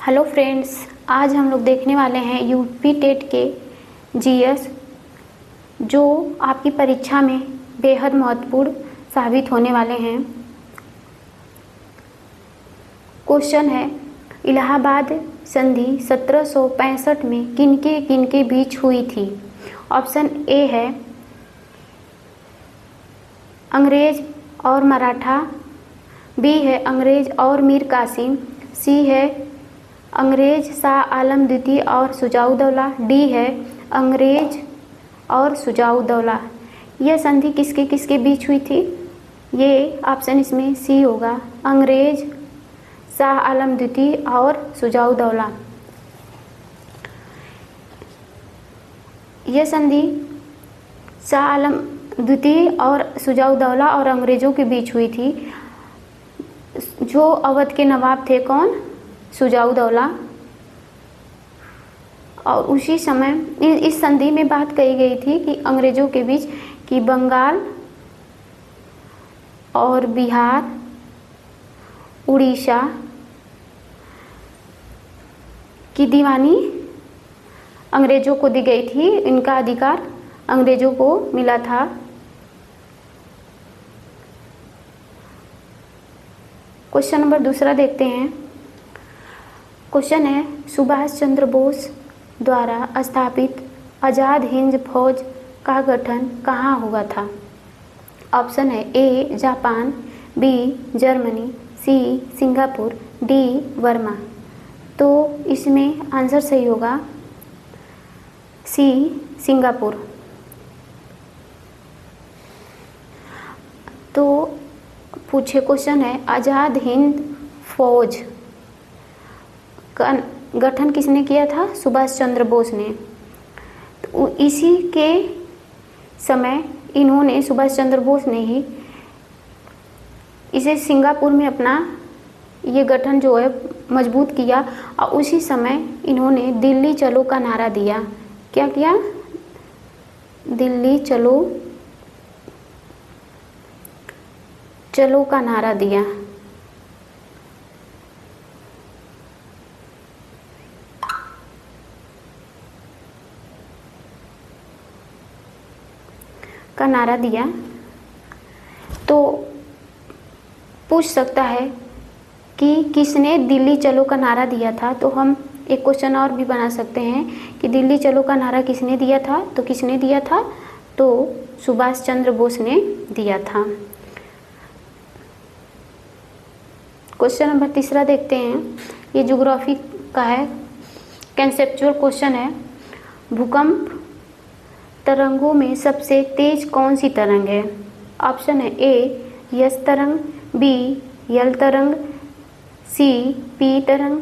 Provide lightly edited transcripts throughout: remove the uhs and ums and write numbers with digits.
Hello friends, आज हम लोग देखने वाले हैं यूपी टेट के जीएस, जो आपकी परीक्षा में बेहद महत्वपूर्ण साबित होने वाले हैं। क्वेश्चन है, इलाहाबाद संधि 1765 में किनके बीच हुई थी। ऑप्शन ए है अंग्रेज और मराठा, बी है अंग्रेज और मीर कासिम, सी है अंग्रेज शाह आलम द्वितीय और शुजाउद्दौला, डी है अंग्रेज और शुजाउद्दौला। यह संधि किसके बीच हुई थी? ये ऑप्शन इसमें सी होगा, अंग्रेज शाह आलम द्वितीय और शुजाउद्दौला। यह संधि शाह आलम द्वितीय और शुजाउद्दौला और अंग्रेजों के बीच हुई थी। जो अवध के नवाब थे, कौन? शुजाउद्दौला। और उसी समय इस संधि में बात कही गई थी कि अंग्रेजों के बीच कि बंगाल और बिहार, उड़ीसा की दीवानी अंग्रेजों को दी गई थी। इनका अधिकार अंग्रेजों को मिला था। क्वेश्चन नंबर दूसरा देखते हैं। क्वेश्चन है, सुभाष चंद्र बोस द्वारा स्थापित आज़ाद हिंद फौज का गठन कहाँ हुआ था। ऑप्शन है A Japan, B Germany, C Singapore, D Burma. तो इसमें आंसर सही होगा सी सिंगापुर। तो पूछे क्वेश्चन है, आज़ाद हिंद फौज का गठन किसने किया था? सुभाष चंद्र बोस ने। तो इसी के समय इन्होंने, सुभाष चंद्र बोस ने ही इसे सिंगापुर में अपना ये गठन जो है मजबूत किया। और उसी समय इन्होंने दिल्ली चलो का नारा दिया। क्या किया? दिल्ली चलो चलो का नारा दिया। का नारा दिया। तो पूछ सकता है कि किसने दिल्ली चलो का नारा दिया था। तो हम एक क्वेश्चन और भी बना सकते हैं कि दिल्ली चलो का नारा किसने दिया था। तो किसने दिया था? तो सुभाष चंद्र बोस ने दिया था। क्वेश्चन नंबर तीसरा देखते हैं। ये ज्योग्राफी का है, कंसेप्चुअल क्वेश्चन है। भूकंप तरंगों में सबसे तेज कौन सी तरंग है? ऑप्शन है ए यस तरंग, बी यल तरंग, सी पी तरंग,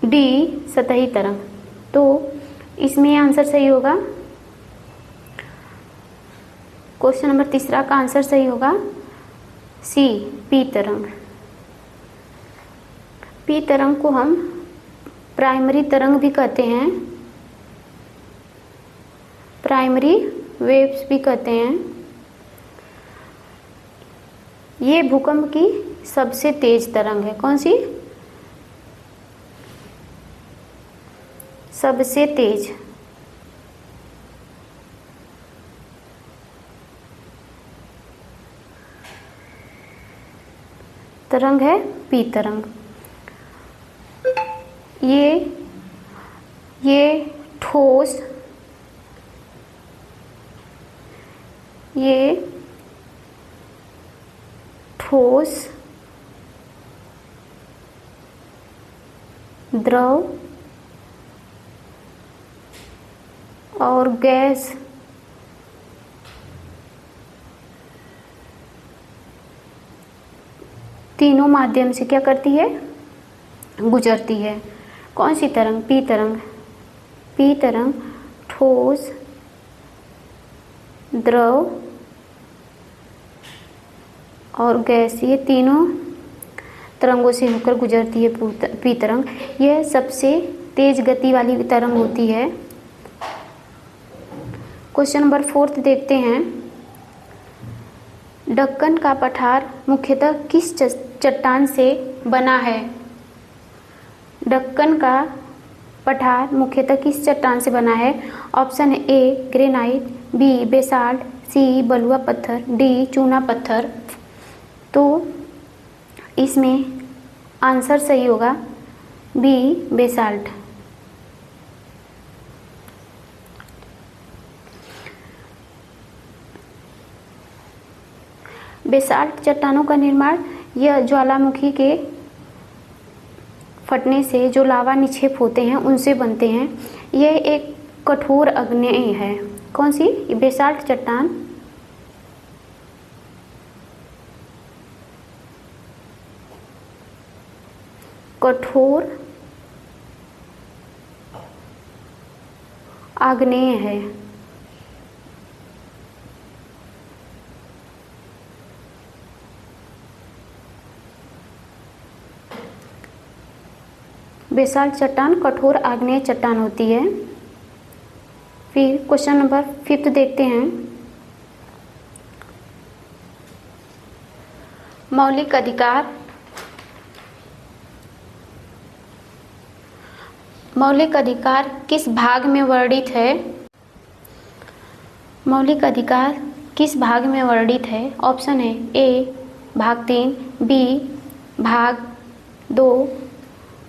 डी सतही तरंग। तो इसमें आंसर सही होगा, क्वेश्चन नंबर तीसरा का आंसर सही होगा सी पी तरंग। पी तरंग को हम प्राइमरी तरंग भी कहते हैं, प्राइमरी वेव्स भी कहते हैं। ये भूकंप की सबसे तेज तरंग है। कौन सी? सबसे तेज तरंग है पी तरंग। ये ठोस, द्रव और गैस तीनों माध्यम से क्या करती है? गुजरती है। कौन सी तरंग? पी तरंग। पी तरंग ठोस, द्रव और गैस, ये तीनों तरंगों से होकर गुजरती है पी तरंग। यह सबसे तेज गति वाली तरंग होती है। क्वेश्चन नंबर 4 देखते हैं। दक्कन का पठार मुख्यतः किस चट्टान से बना है? दक्कन का पठार मुख्यतः किस चट्टान से बना है? Option A granite, B basalt, C बलुआ पत्थर, डी चूना पत्थर। तो इसमें आंसर सही होगा बी बेसाल्ट। बेसाल्ट चट्टानों का निर्माण यह ज्वालामुखी के फटने से जो लावा निक्षेप होते हैं उनसे बनते हैं। यह एक कठोर आग्नेय है। कौन सी? बेसाल्ट चट्टान कठोर आग्नेय है। बेसाल्ट चट्टान कठोर आग्नेय चट्टान होती है। फिर क्वेश्चन नंबर 5 देखते हैं। मौलिक अधिकार किस भाग में वर्णित है? मौलिक अधिकार किस भाग में वर्णित है? ऑप्शन है ए भाग 3, बी भाग 2,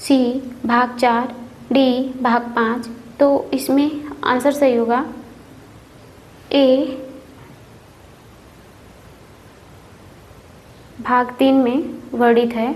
सी भाग 4, डी भाग 5। तो इसमें आंसर सही होगा ए भाग 3 में वर्णित है।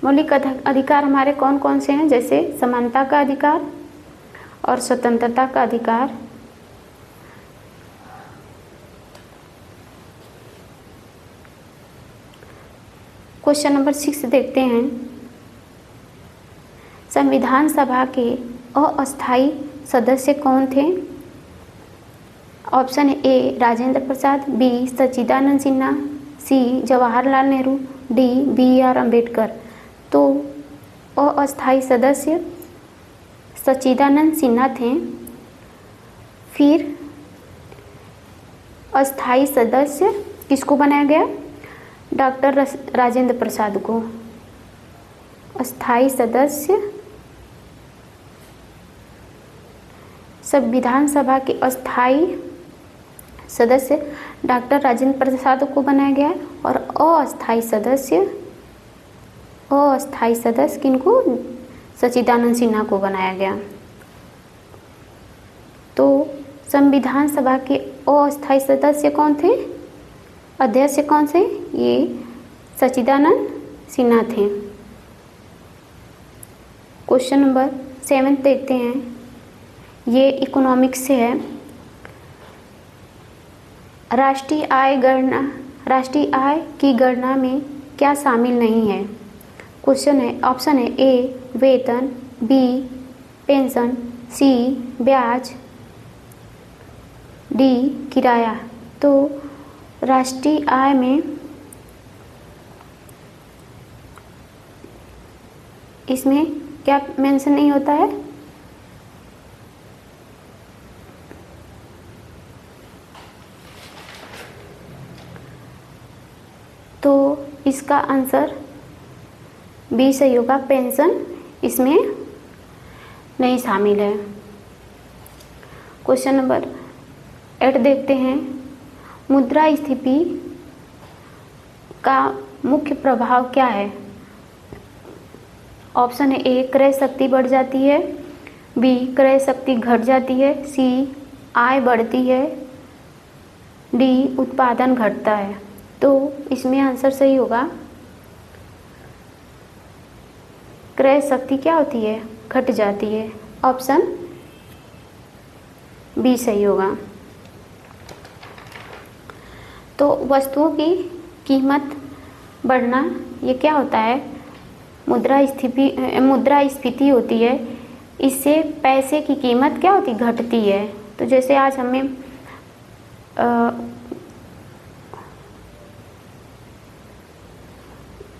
मौलिक अधिकार हमारे कौन कौन से हैं? जैसे समानता का अधिकार और स्वतंत्रता का अधिकार। क्वेश्चन नंबर 6 देखते हैं। संविधान सभा के अस्थायी सदस्य कौन थे? Option A Rajendra Prasad, B Sachchidanand Sinha, C Jawaharlal Nehru, D B R. Ambedkar. तो अस्थायी सदस्य सच्चिदानंद सिन्हा थे। फिर अस्थायी सदस्य किसको बनाया गया? डॉक्टर राजेंद्र प्रसाद को। अस्थायी सदस्य संविधान सभा के अस्थायी सदस्य डॉक्टर राजेंद्र प्रसाद को बनाया गया है। और अस्थायी सदस्य किनको? सच्चिदानंद सिन्हा को बनाया गया। तो संविधान सभा के अस्थायी सदस्य कौन थे? अध्यक्ष कौन से? ये सच्चिदानंद सिन्हा थे। क्वेश्चन नंबर 7 देखते हैं। ये इकोनॉमिक्स से है। राष्ट्रीय आय की गणना में क्या शामिल नहीं है? क्वेश्चन है, ऑप्शन है ए वेतन, बी पेंशन, सी ब्याज, डी किराया। तो राष्ट्रीय आय में इसमें क्या मेंशन नहीं होता है? तो इसका आंसर बी सही होगा, पेंशन इसमें नहीं शामिल है। क्वेश्चन नंबर 8 देखते हैं। मुद्रास्फीति का मुख्य प्रभाव क्या है? ऑप्शन है ए क्रय शक्ति बढ़ जाती है, बी क्रय शक्ति घट जाती है, सी आय बढ़ती है, डी उत्पादन घटता है। तो इसमें आंसर सही होगा क्रय शक्ति क्या होती है? घट जाती है। ऑप्शन बी सही होगा। तो वस्तुओं की कीमत बढ़ना ये क्या होता है? मुद्रास्फीति होती है। इससे पैसे की कीमत क्या होती? घटती है। तो जैसे आज हमें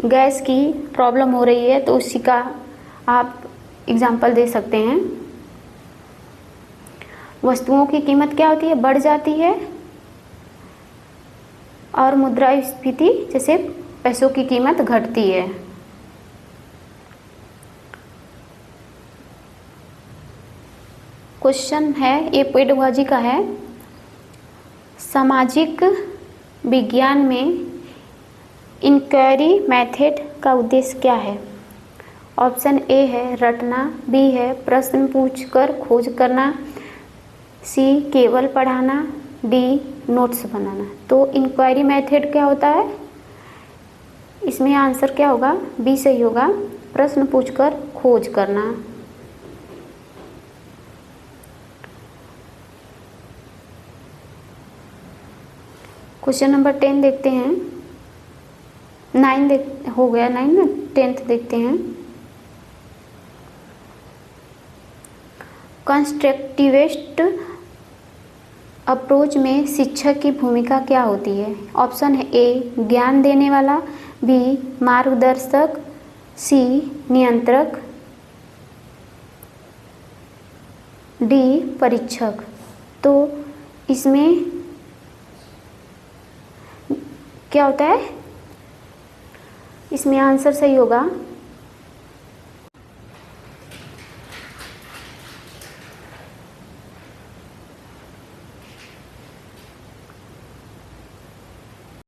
गैस की प्रॉब्लम हो रही है, तो उसी का आप एग्जाम्पल दे सकते हैं। वस्तुओं की कीमत क्या होती है? बढ़ जाती है। और मुद्रास्फीति जैसे पैसों की कीमत घटती है। क्वेश्चन है, ये पेडागोजी का है। सामाजिक विज्ञान में इंक्वायरी मेथड का उद्देश्य क्या है? ऑप्शन ए है रटना, बी है प्रश्न पूछकर खोज करना, सी केवल पढ़ाना, डी नोट्स बनाना। तो इंक्वायरी मेथड क्या होता है? इसमें आंसर क्या होगा? बी सही होगा, प्रश्न पूछकर खोज करना। क्वेश्चन नंबर 10 देखते हैं। 9 हो गया 9 ना, 10th देखते हैं। कंस्ट्रक्टिविस्ट अप्रोच में शिक्षक की भूमिका क्या होती है? ऑप्शन है ए ज्ञान देने वाला, बी मार्गदर्शक, सी नियंत्रक, डी परीक्षक। तो इसमें क्या होता है? इसमें आंसर सही होगा